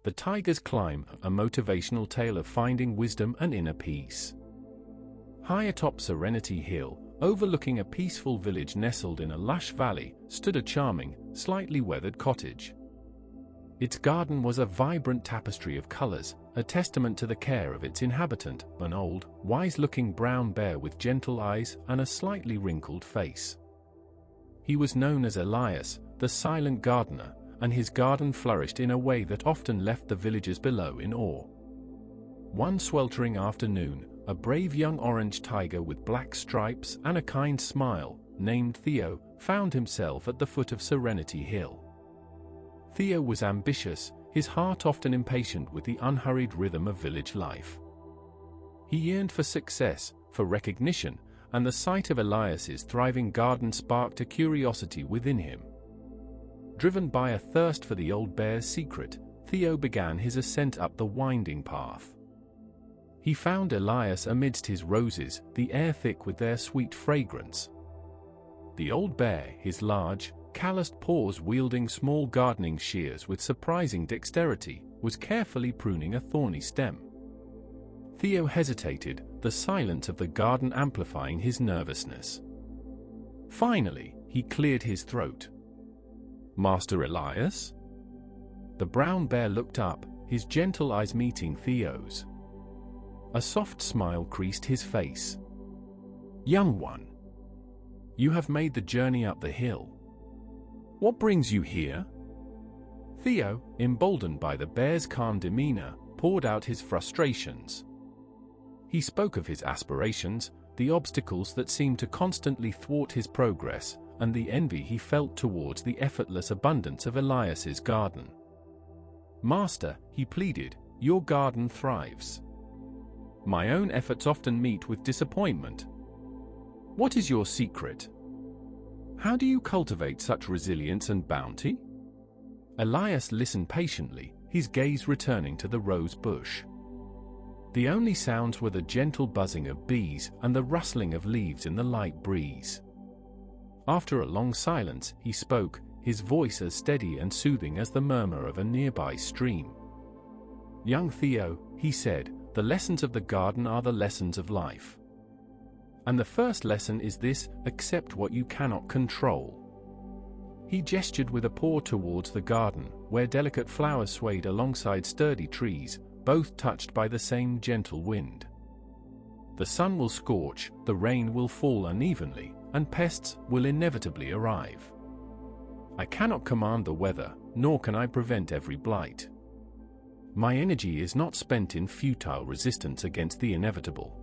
The Tiger's Climb, a motivational tale of finding wisdom and inner peace. High atop Serenity Hill, overlooking a peaceful village nestled in a lush valley, stood a charming, slightly weathered cottage. Its garden was a vibrant tapestry of colors, a testament to the care of its inhabitant, an old, wise-looking brown bear with gentle eyes and a slightly wrinkled face. He was known as Elias, the silent gardener, and his garden flourished in a way that often left the villagers below in awe. One sweltering afternoon, a brave young orange tiger with black stripes and a kind smile, named Theo, found himself at the foot of Serenity Hill. Theo was ambitious, his heart often impatient with the unhurried rhythm of village life. He yearned for success, for recognition, and the sight of Elias's thriving garden sparked a curiosity within him. Driven by a thirst for the old bear's secret, Theo began his ascent up the winding path. He found Elias amidst his roses, the air thick with their sweet fragrance. The old bear, his large, calloused paws wielding small gardening shears with surprising dexterity, was carefully pruning a thorny stem. Theo hesitated, the silence of the garden amplifying his nervousness. Finally, he cleared his throat. "Master Elias?" The brown bear looked up, his gentle eyes meeting Theo's. A soft smile creased his face. "Young one, you have made the journey up the hill. What brings you here?" Theo, emboldened by the bear's calm demeanor, poured out his frustrations. He spoke of his aspirations, the obstacles that seemed to constantly thwart his progress, and the envy he felt towards the effortless abundance of Elias's garden. "Master," he pleaded, "your garden thrives. My own efforts often meet with disappointment. What is your secret? How do you cultivate such resilience and bounty?" Elias listened patiently, his gaze returning to the rose bush. The only sounds were the gentle buzzing of bees and the rustling of leaves in the light breeze. After a long silence, he spoke, his voice as steady and soothing as the murmur of a nearby stream. "Young Theo," he said, "the lessons of the garden are the lessons of life. And the first lesson is this: accept what you cannot control." He gestured with a paw towards the garden, where delicate flowers swayed alongside sturdy trees, both touched by the same gentle wind. The sun will scorch, the rain will fall unevenly, and pests will inevitably arrive. I cannot command the weather, nor can I prevent every blight. My energy is not spent in futile resistance against the inevitable.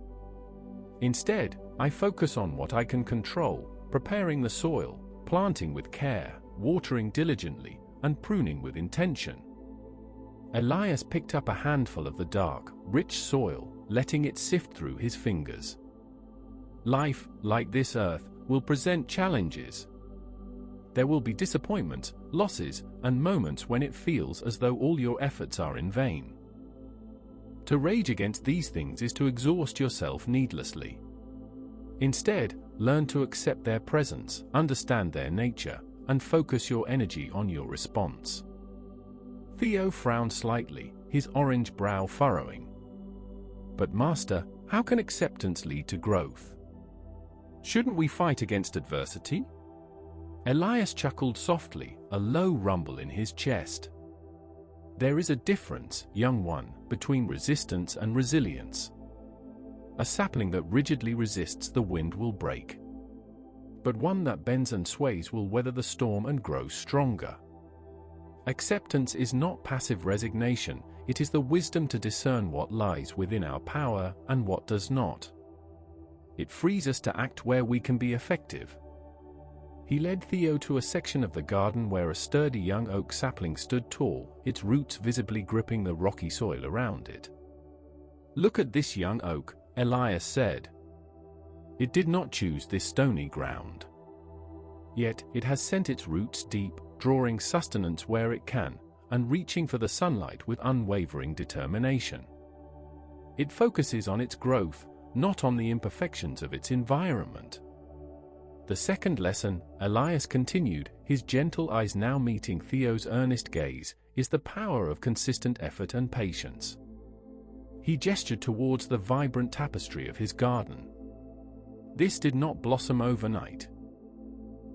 Instead, I focus on what I can control, preparing the soil, planting with care, watering diligently, and pruning with intention. Elias picked up a handful of the dark, rich soil, letting it sift through his fingers. Life, like this earth, will present challenges. There will be disappointments, losses, and moments when it feels as though all your efforts are in vain. To rage against these things is to exhaust yourself needlessly. Instead, learn to accept their presence, understand their nature, and focus your energy on your response. Theo frowned slightly, his orange brow furrowing. "But Master, how can acceptance lead to growth? Shouldn't we fight against adversity?" Elias chuckled softly, a low rumble in his chest. "There is a difference, young one, between resistance and resilience. A sapling that rigidly resists the wind will break. But one that bends and sways will weather the storm and grow stronger. Acceptance is not passive resignation, it is the wisdom to discern what lies within our power and what does not. It frees us to act where we can be effective." He led Theo to a section of the garden where a sturdy young oak sapling stood tall, its roots visibly gripping the rocky soil around it. "Look at this young oak," Elias said. "It did not choose this stony ground. Yet, it has sent its roots deep, drawing sustenance where it can, and reaching for the sunlight with unwavering determination. It focuses on its growth, not on the imperfections of its environment." The second lesson, Elias continued, his gentle eyes now meeting Theo's earnest gaze, is the power of consistent effort and patience. He gestured towards the vibrant tapestry of his garden. This did not blossom overnight.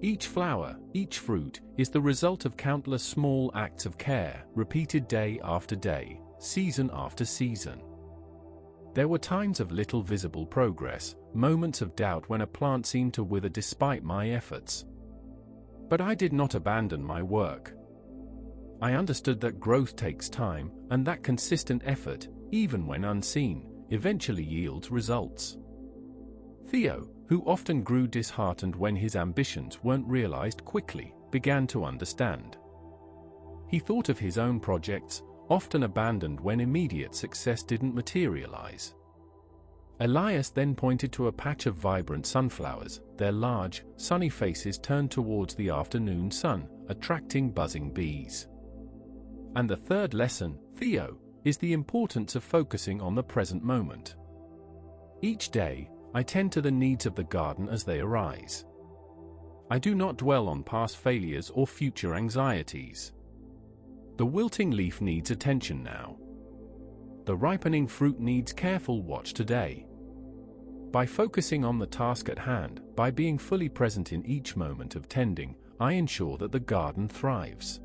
Each flower, each fruit, is the result of countless small acts of care, repeated day after day, season after season. There were times of little visible progress, moments of doubt when a plant seemed to wither despite my efforts. But I did not abandon my work. I understood that growth takes time, and that consistent effort, even when unseen, eventually yields results. Theo, who often grew disheartened when his ambitions weren't realized quickly, began to understand. He thought of his own projects, often abandoned when immediate success didn't materialize. Elias then pointed to a patch of vibrant sunflowers, their large, sunny faces turned towards the afternoon sun, attracting buzzing bees. And the third lesson, Theo, is the importance of focusing on the present moment. Each day, I tend to the needs of the garden as they arise. I do not dwell on past failures or future anxieties. The wilting leaf needs attention now. The ripening fruit needs careful watch today. By focusing on the task at hand, by being fully present in each moment of tending, I ensure that the garden thrives.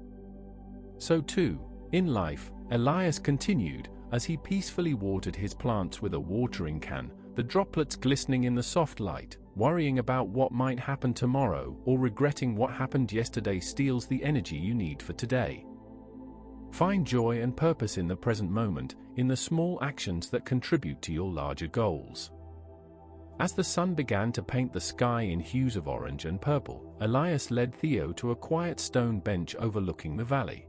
So too, in life, Elias continued, as he peacefully watered his plants with a watering can, the droplets glistening in the soft light. Worrying about what might happen tomorrow or regretting what happened yesterday steals the energy you need for today. Find joy and purpose in the present moment, in the small actions that contribute to your larger goals. As the sun began to paint the sky in hues of orange and purple, Elias led Theo to a quiet stone bench overlooking the valley.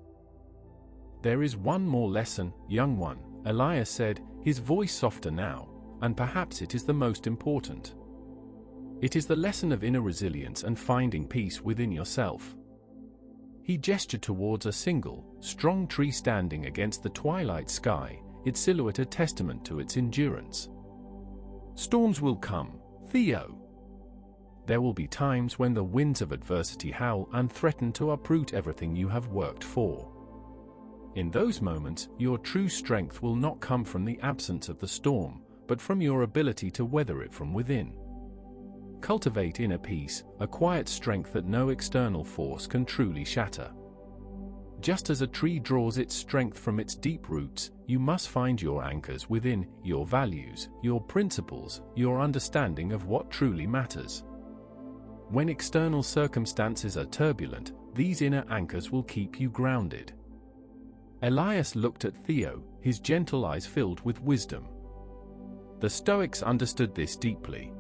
"There is one more lesson, young one," Elias said, his voice softer now, "and perhaps it is the most important. It is the lesson of inner resilience and finding peace within yourself." He gestured towards a single, strong tree standing against the twilight sky, its silhouette a testament to its endurance. "Storms will come, Theo. There will be times when the winds of adversity howl and threaten to uproot everything you have worked for. In those moments, your true strength will not come from the absence of the storm, but from your ability to weather it from within. Cultivate inner peace, a quiet strength that no external force can truly shatter. Just as a tree draws its strength from its deep roots, you must find your anchors within, your values, your principles, your understanding of what truly matters. When external circumstances are turbulent, these inner anchors will keep you grounded." Elias looked at Theo, his gentle eyes filled with wisdom. The Stoics understood this deeply.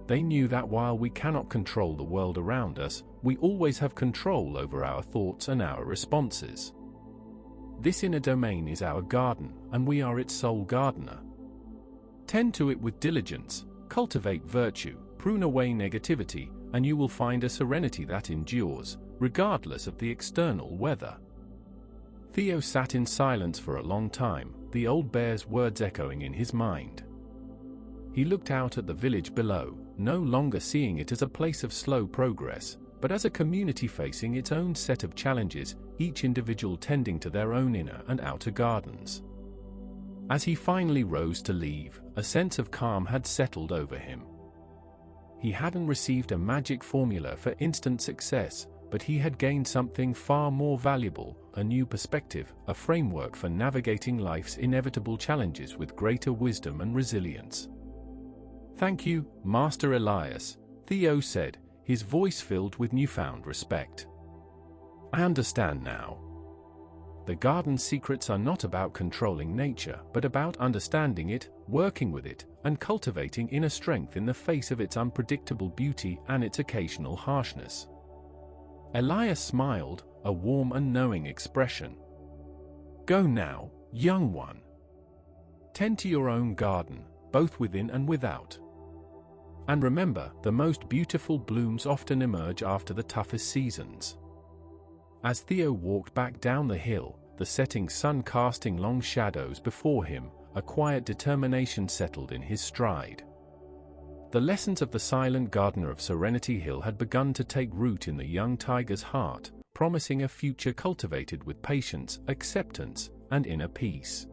They knew that while we cannot control the world around us, we always have control over our thoughts and our responses. This inner domain is our garden, and we are its sole gardener. Tend to it with diligence, cultivate virtue, prune away negativity, and you will find a serenity that endures, regardless of the external weather. Theo sat in silence for a long time, the old bear's words echoing in his mind. He looked out at the village below, no longer seeing it as a place of slow progress, but as a community facing its own set of challenges, each individual tending to their own inner and outer gardens. As he finally rose to leave, a sense of calm had settled over him. He hadn't received a magic formula for instant success, but he had gained something far more valuable, a new perspective, a framework for navigating life's inevitable challenges with greater wisdom and resilience. "Thank you, Master Elias," Theo said, his voice filled with newfound respect. "I understand now. The garden's secrets are not about controlling nature, but about understanding it, working with it, and cultivating inner strength in the face of its unpredictable beauty and its occasional harshness." Elias smiled, a warm and knowing expression. "Go now, young one. Tend to your own garden, both within and without. And remember, the most beautiful blooms often emerge after the toughest seasons." As Theo walked back down the hill, the setting sun casting long shadows before him, a quiet determination settled in his stride. The lessons of the silent gardener of Serenity Hill had begun to take root in the young tiger's heart, promising a future cultivated with patience, acceptance, and inner peace.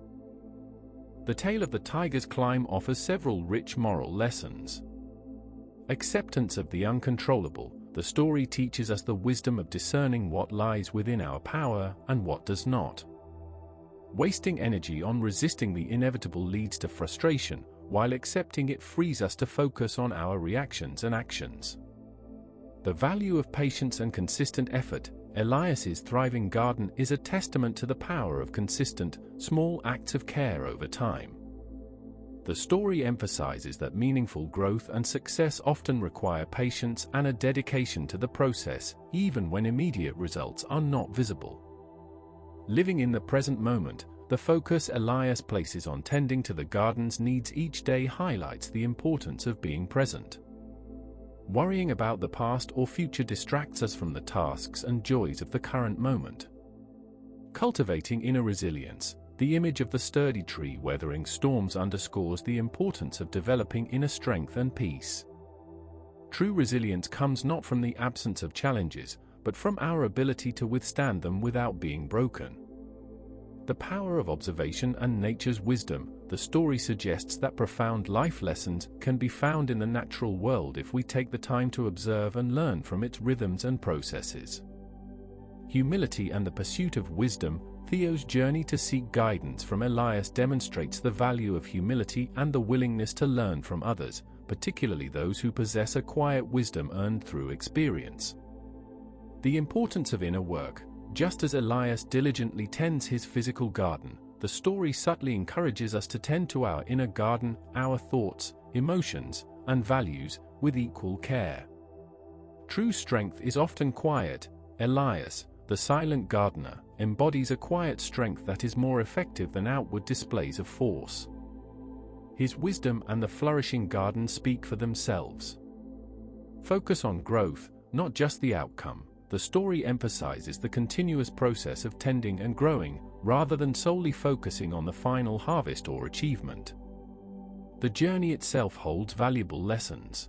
The Tale of the Tiger's Climb offers several rich moral lessons. Acceptance of the uncontrollable. The story teaches us the wisdom of discerning what lies within our power and what does not. Wasting energy on resisting the inevitable leads to frustration, while accepting it frees us to focus on our reactions and actions. The value of patience and consistent effort. Elias's thriving garden is a testament to the power of consistent, small acts of care over time. The story emphasizes that meaningful growth and success often require patience and a dedication to the process, even when immediate results are not visible. Living in the present moment, the focus Elias places on tending to the garden's needs each day highlights the importance of being present. Worrying about the past or future distracts us from the tasks and joys of the current moment. Cultivating inner resilience. The image of the sturdy tree weathering storms underscores the importance of developing inner strength and peace. True resilience comes not from the absence of challenges, but from our ability to withstand them without being broken. The power of observation and nature's wisdom. The story suggests that profound life lessons can be found in the natural world if we take the time to observe and learn from its rhythms and processes. Humility and the pursuit of wisdom. Theo's journey to seek guidance from Elias demonstrates the value of humility and the willingness to learn from others, particularly those who possess a quiet wisdom earned through experience. The importance of inner work. Just as Elias diligently tends his physical garden, the story subtly encourages us to tend to our inner garden, our thoughts, emotions, and values, with equal care. True strength is often quiet. Elias, the silent gardener, embodies a quiet strength that is more effective than outward displays of force. His wisdom and the flourishing garden speak for themselves. Focus on growth, not just the outcome. The story emphasizes the continuous process of tending and growing, rather than solely focusing on the final harvest or achievement. The journey itself holds valuable lessons.